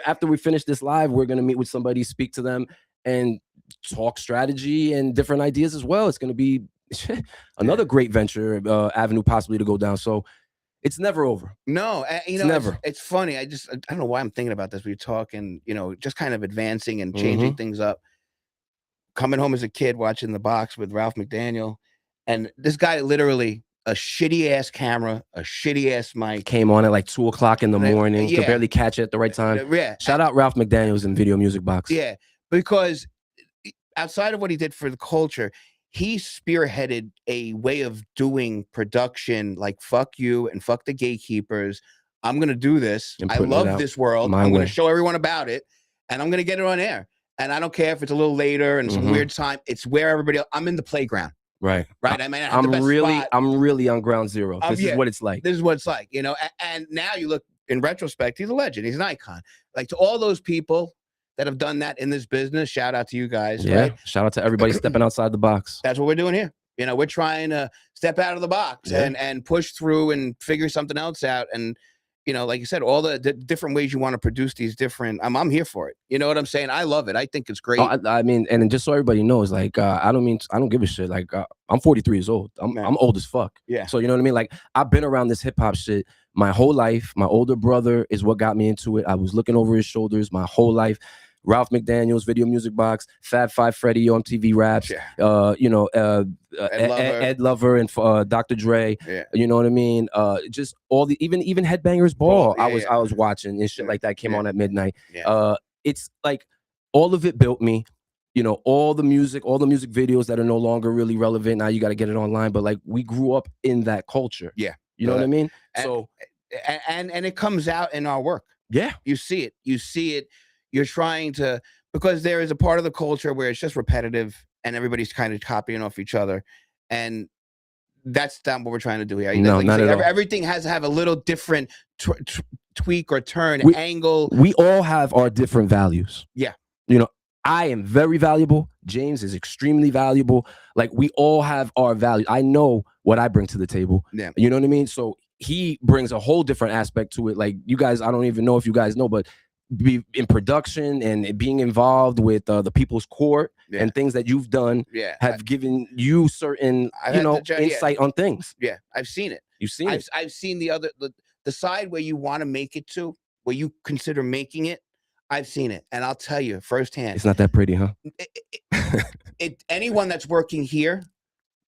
after we finish this live, we're going to meet with somebody, speak to them, and talk strategy and different ideas as well. It's going to be another great venture avenue possibly to go down. So it's never over. No, never. It's funny. I don't know why I'm thinking about this. We're talking, just kind of advancing and changing things up. Coming home as a kid, watching The Box with Ralph McDaniel, and this guy literally a shitty ass camera, a shitty ass mic. Came on at like 2 o'clock in the morning. Could barely catch it at the right time. Yeah. Shout out Ralph McDaniels and Video Music Box. Yeah, because outside of what he did for the culture, he spearheaded a way of doing production like fuck you and fuck the gatekeepers. I'm going to do this. I love this world. I'm going to show everyone about it, and I'm going to get it on air. And I don't care if it's a little later and some weird time. It's where everybody else, I'm in the playground. Right. Right. I mean, I'm really on ground zero. This is what it's like. This is what it's like, and now you look in retrospect, he's a legend. He's an icon. Like, to all those people that have done that in this business, shout out to you guys. Yeah. Right? Shout out to everybody stepping outside the box. That's what we're doing here. We're trying to step out of the box and push through and figure something else out. And, like you said, all the different ways you want to produce these different, I'm here for it. You know what I'm saying? I love it. I think it's great. I mean, and just so everybody knows, like, I don't give a shit. Like, I'm 43 years old. I'm old as fuck. Yeah. So, you know what I mean? Like, I've been around this hip hop shit my whole life. My older brother is what got me into it. I was looking over his shoulders my whole life. Ralph McDaniels, Video Music Box, Fab Five Freddy on MTV Raps, Ed Lover and Dr. Dre. Yeah. You know what I mean? Just all the even Headbangers Ball. I was watching and shit like that came on at midnight. Yeah. It's like all of it built me. All the music videos that are no longer really relevant. Now you got to get it online. But like, we grew up in that culture. Yeah. You know what I mean? And it comes out in our work. Yeah. You see it. You're trying to, because there is a part of the culture where it's just repetitive and everybody's kind of copying off each other. And that's not what we're trying to do here. No, not at all. Everything has to have a little different tweak or turn, angle. We all have our different values. Yeah. I am very valuable. James is extremely valuable. Like, we all have our value. I know what I bring to the table. Yeah. You know what I mean? So he brings a whole different aspect to it. Like, you guys, I don't even know if you guys know, but be in production and being involved with the People's Court and things that you've done have given you certain, insight on things. Yeah. I've seen it. You've seen it. I've seen the side where you want to make it to, where you consider making it. I've seen it. And I'll tell you firsthand. It's not that pretty, huh? Anyone that's working here,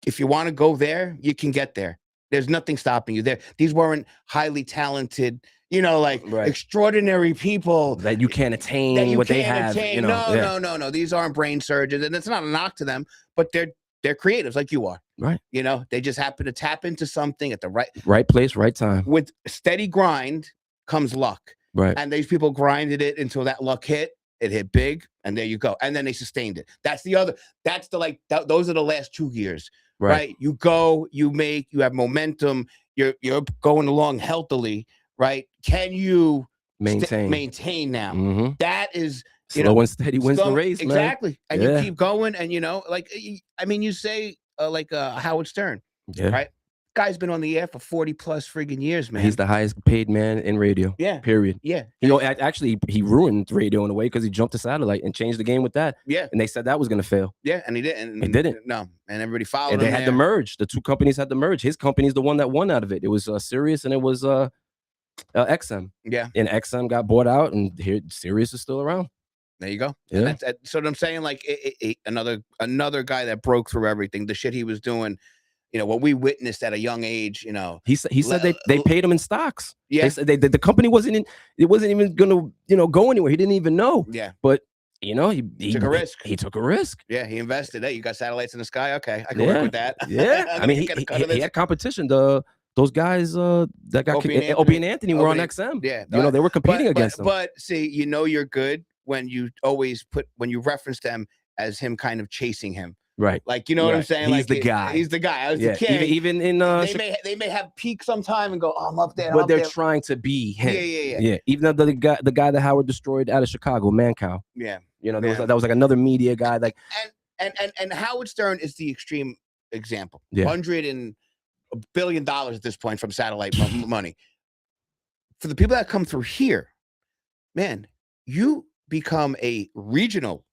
if you want to go there, you can get there. There's nothing stopping you there. These weren't highly talented, extraordinary people that you can't attain what they have. No. These aren't brain surgeons, and it's not a knock to them, but they're creatives like you are. Right. They just happen to tap into something at the right place, right time. With steady grind comes luck. Right. And these people grinded it until that luck hit. It hit big, and there you go. And then they sustained it. Those are the last 2 years. Right. You go, you have momentum. You're going along healthily. Right. Can you maintain now? Mm-hmm. That is slow and steady wins the race. Exactly. Man. And you keep going. And you say Howard Stern, Yeah. right? Guy's been on the air for 40 plus friggin' years, man. He's the highest paid man in radio. Yeah. Period. Yeah. Actually, he ruined radio in a way because he jumped to satellite and changed the game with that. Yeah. And they said that was going to fail. Yeah. And he didn't. It didn't. No. And everybody followed And him they had to there. merge. The two companies had to merge. His company's the one that won out of it. It was Sirius and it was XM. Yeah. And XM got bought out, and here Sirius is still around. There you go. Yeah. And so I'm saying, like, another guy that broke through everything, the shit he was doing, what we witnessed at a young age, He said they paid him in stocks. Yeah. They said the company wasn't even gonna go anywhere. He didn't even know. Yeah. But he took a risk. He took a risk. Yeah, he invested. Hey, you got satellites in the sky? Okay, I can work with that. Yeah. I mean, he had competition. Those guys that got Opie and Anthony were on XM. Yeah. They were competing against them. But see, you're good when you reference them as him kind of chasing him. Right. Like, you know what I'm saying? He's like the guy. He's the guy. I was the king. Even in they may have peaked sometime and go, oh, I'm up there. But they're trying to be him. Yeah. Even the guy that Howard destroyed out of Chicago, Mancow. Yeah. That was like another media guy. Like, and Howard Stern is the extreme example. Yeah. $100 billion at this point from satellite money. For the people that come through here, man, you become a regional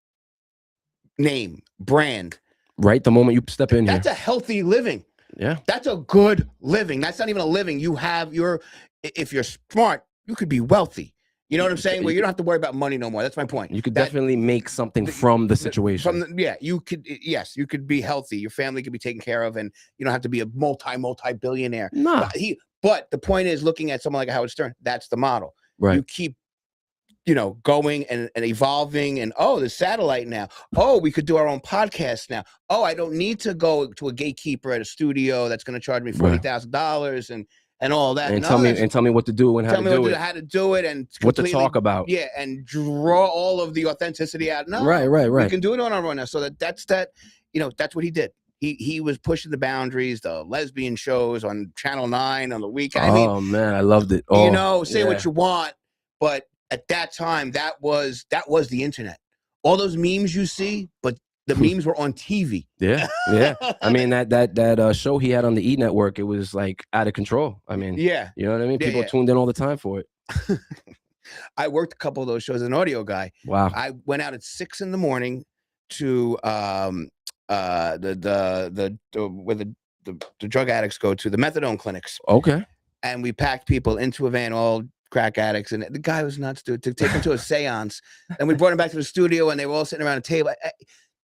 name, brand. Right, the moment you step in That's a healthy living. Yeah. That's a good living. That's not even a living. If you're smart, you could be wealthy. You know what I'm saying? Where you don't have to worry about money no more. That's my point. You could definitely make something from the situation. You could be healthy. Your family could be taken care of, and you don't have to be a multi-billionaire. No. But the point is, looking at someone like Howard Stern, that's the model. Right. You keep going and evolving, and the satellite now. We could do our own podcast now. I don't need to go to a gatekeeper at a studio that's going to charge me $40,000 and all that. And tell me what to do and how to do it and what to talk about. Yeah, and draw all of the authenticity out. No, right. We can do it on our own now. So that's that's what he did. He was pushing the boundaries, the lesbian shows on Channel 9 on the weekend. Man, I loved it. Say what you want, but at that time, that was the internet. All those memes you see, but the memes were on TV. Yeah. I mean, that show he had on the E! Network, it was like out of control. I mean, yeah, you know what I mean? People tuned in all the time for it. I worked a couple of those shows as an audio guy. Wow. I went out at 6 a.m. to where the drug addicts go to, the methadone clinics. Okay. And we packed people into a van, all crack addicts, and the guy was nuts, dude, to take him to a seance. And we brought him back to the studio, and they were all sitting around a table.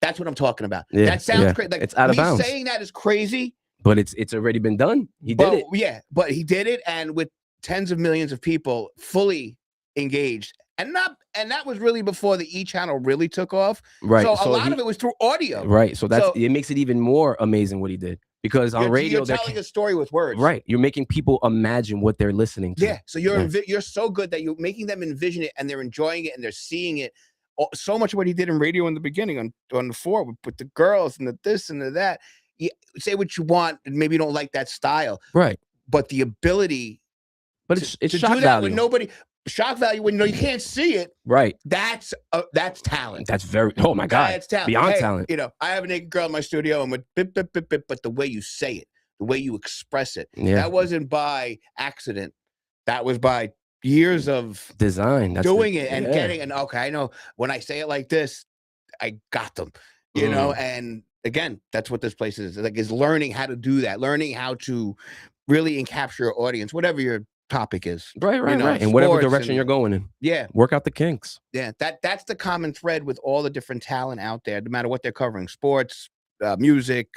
That's what I'm talking about. Yeah, that sounds crazy. Like, it's out of bounds. Saying that is crazy, but it's already been done. He did it. Yeah, but he did it, and with tens of millions of people fully engaged, and that was really before the E! Channel really took off. Right. So a lot of it was through audio. Right. So it makes it even more amazing what he did. Because on radio, you're telling a story with words. Right. You're making people imagine what they're listening to. Yeah. So you're so good that you're making them envision it, and they're enjoying it, and they're seeing it. So much of what he did in radio in the beginning on the 4 with the girls and the this and the that. You say what you want, and maybe you don't like that style. Right. But the ability, it's to shock do that value. Shock value when you can't see it. Right. That's talent. That's very. Oh my God. That's talent. Beyond talent. I have a naked girl in my studio, and with bip, bip, bip, bip, but the way you say it, the way you express it, that wasn't by accident. That was by years of design, doing it and getting. And okay, I know when I say it like this, I got them. You know, and again, that's what this place is. Like, is learning how to do that, learning how to really capture your audience, whatever your topic is. Right. And whatever direction you're going in. Yeah. Work out the kinks. Yeah. That's the common thread with all the different talent out there, no matter what they're covering, sports, music,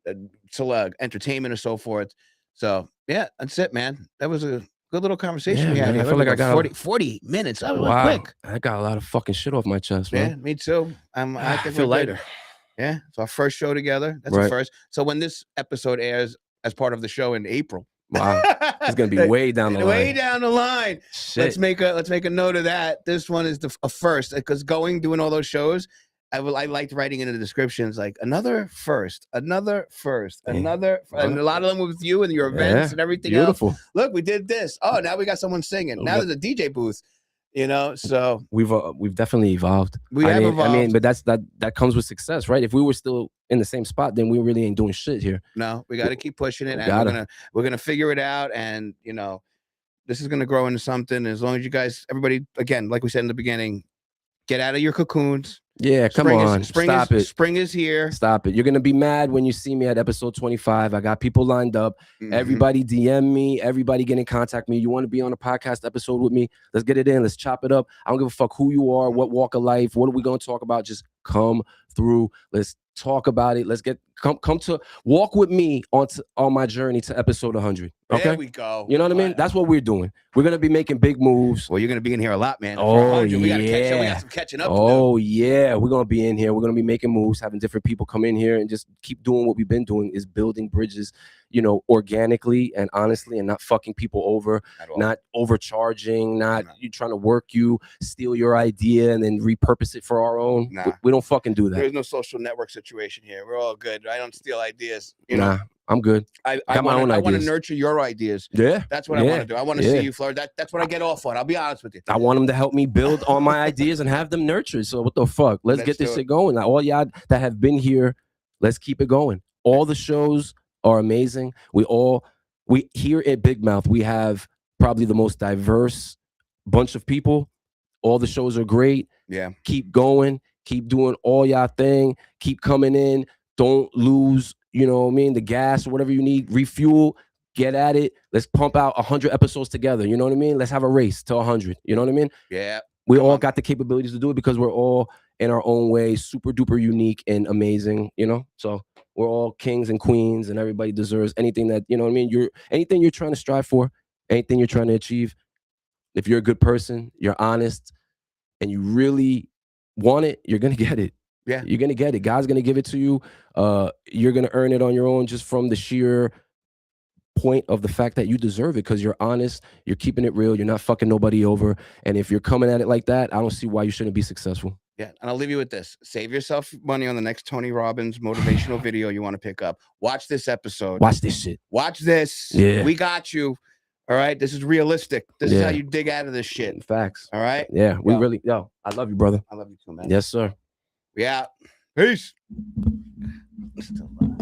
entertainment, and so forth. So yeah, that's it, man. That was a good little conversation we had. I feel like I got 40 minutes. That was quick. I got a lot of fucking shit off my chest, man. Yeah, me too. I think feel lighter. Good. Yeah. It's our first show together. That's the first. So when this episode airs as part of the show in April. Wow. It's gonna be way down the line. Way down the line. Shit. Let's make a note of that. This one is a first, because doing all those shows, I liked writing in the descriptions like another first, and a lot of them with you and your events and everything else. Look, we did this. Oh, now we got someone singing. Now there's a DJ booth. You know, so We've definitely evolved. we I have mean, evolved. but that comes with success, right? If we were still in the same spot, then we really ain't doing shit here. No, we got to keep pushing it, We and gotta. we're gonna figure it out, and you know, this is gonna grow into something. As long as you guys, everybody, again, like we said in the beginning, get out of your cocoons. Yeah, come on. Stop it. Spring is here. Stop it. You're gonna be mad when you see me at episode 25. I got people lined up. Mhm. Everybody DM me. Everybody get in contact with me. You want to be on a podcast episode with me? Let's get it in. Let's chop it up. I don't give a fuck who you are, what walk of life, what are we gonna talk about? Just come through. Let's talk about it. Let's come to walk with me on my journey to episode 100. Okay, There we go. you know what I mean? That's what we're doing. We're gonna be making big moves. Well, you're gonna be in here a lot, man. For Oh 100, we got yeah. some catching up to do. Oh yeah, we're gonna be in here. We're gonna be making moves, having different people come in here and just keep doing what we've been doing, is building bridges, you know, organically and honestly, and not fucking people over, At all. not overcharging, not No. you trying to work you, steal your idea and then repurpose it for our own. Nah. We don't fucking do that. There's no social network situation here. We're all good. I don't steal ideas. You know, Nah, I'm good. I got my own want to ideas. nurture your ideas. Yeah. That's what I Yeah. want to do. I want to Yeah. see you flourish. That's what I get off on. I'll be honest with you. I want them to help me build on my ideas and have them nurtured. So what the fuck? Let's get Let's this do shit it. going. Now, all y'all that have been here, let's keep it going. All the shows are amazing. We here at Big Mouth, we have probably the most diverse bunch of people. All the shows are great. Yeah. Keep going. Keep doing all y'all thing. Keep coming in. Don't lose, you know what I mean, the gas or whatever you need. Refuel. Get at it. Let's pump out 100 episodes together. You know what I mean? Let's have a race to 100. You know what I mean? Yeah. We Come all on. got the capabilities to do it because we're all in our own way super duper unique and amazing, you know? So we're all kings and queens and everybody deserves anything that, you know what I mean? Anything you're trying to strive for, anything you're trying to achieve. If you're a good person, you're honest, and you really want it, you're going to get it. Yeah. You're going to get it. God's going to give it to you. You're going to earn it on your own just from the sheer point of the fact that you deserve it because you're honest, you're keeping it real, you're not fucking nobody over. And if you're coming at it like that, I don't see why you shouldn't be successful. Yeah. And I'll leave you with this. Save yourself money on the next Tony Robbins motivational video you want to pick up. Watch this episode. Watch this shit. Watch this. Yeah. We got you. All right. This is realistic. This is how Yeah. you dig out of this shit. Facts. All right. Yeah, we Yo. really, I love you, brother. I love you too, man. Yes, sir. We out. Peace. Still alive.